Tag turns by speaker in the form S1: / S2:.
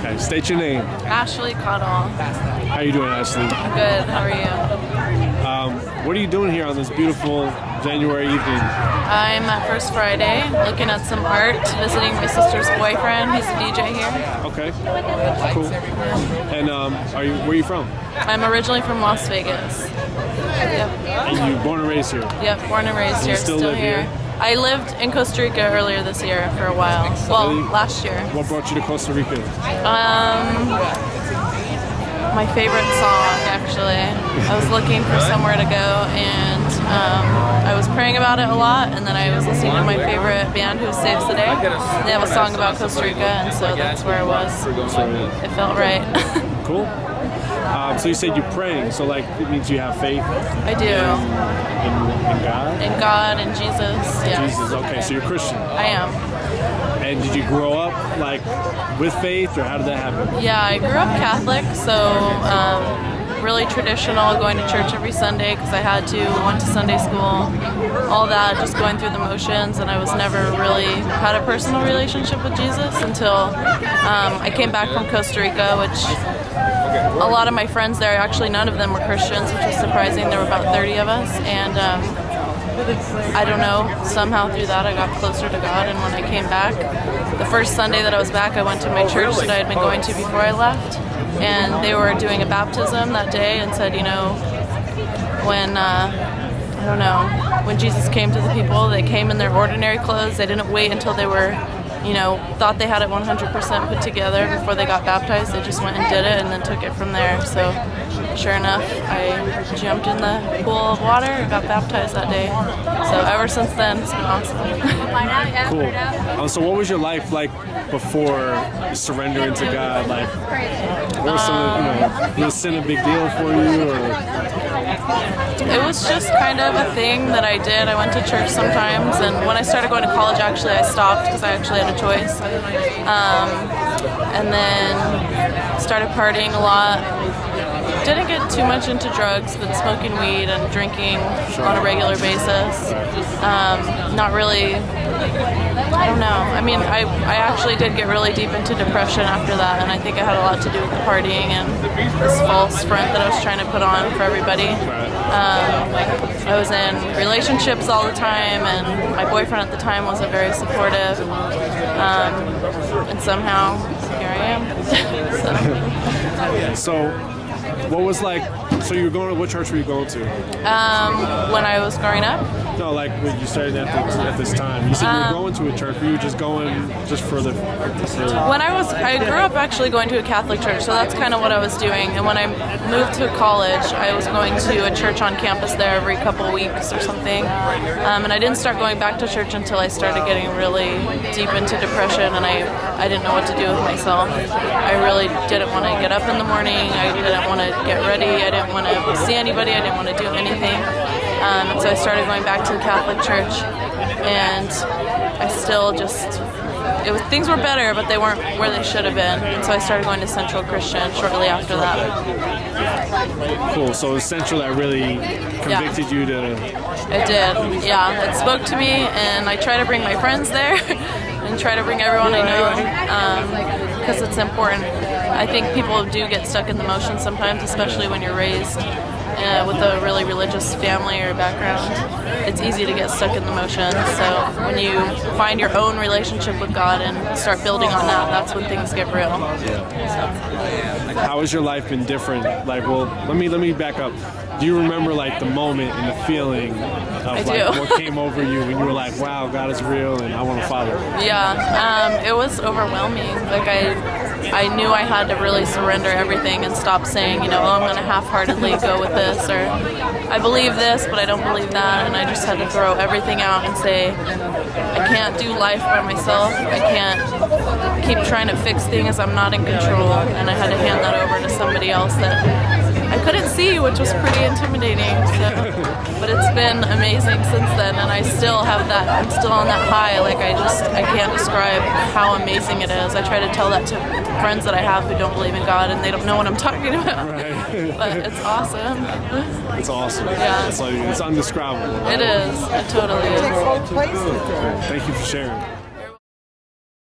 S1: Okay, state your name.
S2: Ashley Cottle.
S1: How are you doing, Ashley?
S2: Good, how are you?
S1: What are you doing here on this beautiful January evening?
S2: I'm at First Friday, looking at some art, visiting my sister's boyfriend. He's a DJ here.
S1: Okay, cool. And where are you from?
S2: I'm originally from Las Vegas. Yep.
S1: And you born and raised here?
S2: Yep, born and raised here,
S1: still live
S2: here. I lived in Costa Rica earlier this year for a while. Well,
S1: Really?
S2: last year.
S1: What brought you to Costa Rica?
S2: My favorite song, actually. I was looking for somewhere to go, and I was praying about it a lot, and then I was listening to my favorite band, Who Saves the Day. They have a song about Costa Rica, and so that's where I was. It felt right.
S1: Cool. So you said you're praying, so like it means you have faith?
S2: I do.
S1: In God?
S2: In God and Jesus, yes.
S1: Jesus, okay, so you're Christian.
S2: I am.
S1: And did you grow up like with faith, or how did that happen?
S2: Yeah, I grew up Catholic, so really traditional, going to church every Sunday because I had to, went to Sunday school, all that, just going through the motions, and I was never really had a personal relationship with Jesus until I came back from Costa Rica, which a lot of my friends there, actually none of them were Christians, which was surprising. There were about 30 of us, and I don't know, somehow through that I got closer to God, and when I came back, the first Sunday that I was back, I went to my church that I had been going to before I left, and they were doing a baptism that day and said, you know, when, I don't know, when Jesus came to the people, they came in their ordinary clothes, they didn't wait until they were, you know, thought they had it 100% put together before they got baptized. They just went and did it and then took it from there. So sure enough, I jumped in the pool of water and got baptized that day. So ever since then, it's been awesome.
S1: Cool. So what was your life like before surrendering to God? Like, what was some, was sin a big deal for you? Or?
S2: It was just kind of a thing that I did. I went to church sometimes, and when I started going to college, actually, I stopped because I actually had a choice. And then started partying a lot. Didn't get too much into drugs, but smoking weed and drinking on a regular basis. Not really, I don't know. I mean, I actually did get really deep into depression after that, and I think it had a lot to do with the partying and this false front that I was trying to put on for everybody. I was in relationships all the time, and my boyfriend at the time wasn't very supportive. And somehow, here I am.
S1: So what was like, so you were going to, what church were you going to?
S2: When I was growing up?
S1: No, like when you started at this time. You said you were going to a church, but you were just going just for the...
S2: When I grew up actually going to a Catholic church, so that's kind of what I was doing. And when I moved to college, I was going to a church on campus there every couple of weeks or something. And I didn't start going back to church until I started getting really deep into depression, and I didn't know what to do with myself. I really didn't want to get up in the morning. I didn't want to get ready. I didn't want to see anybody. I didn't want to do anything. And so I started going back to the Catholic church, and I still just, things were better, but they weren't where they should have been. And so I started going to Central Christian shortly after that.
S1: Cool, so it was Central that really convicted you to...
S2: It did, yeah. It spoke to me, and I try to bring my friends there and try to bring everyone I know, because it's important. I think people do get stuck in the motions sometimes, especially when you're raised with a really religious family or background. It's easy to get stuck in the motions. So when you find your own relationship with God and start building on that, that's when things get real.
S1: Yeah. How has your life been different? Like, well, let me back up. Do you remember like the moment and the feeling of like what came over you when you were like, wow, God is real and I want to follow?
S2: Yeah, it was overwhelming. Like I knew I had to really surrender everything and stop saying, you know, oh, I'm going to half-heartedly go with this, or I believe this, but I don't believe that, and I just had to throw everything out and say, I can't do life by myself, I can't keep trying to fix things, I'm not in control, and I had to hand that over to somebody else that I couldn't see, which was pretty intimidating, but it's been amazing since then, and I still have that, I'm still on that high, like I can't describe how amazing it is. I try to tell that to friends that I have who don't believe in God, and they don't know what I'm talking about, but it's awesome.
S1: It's awesome.
S2: Yeah.
S1: It's indescribable.
S2: It is, it totally is.
S1: Thank you for sharing.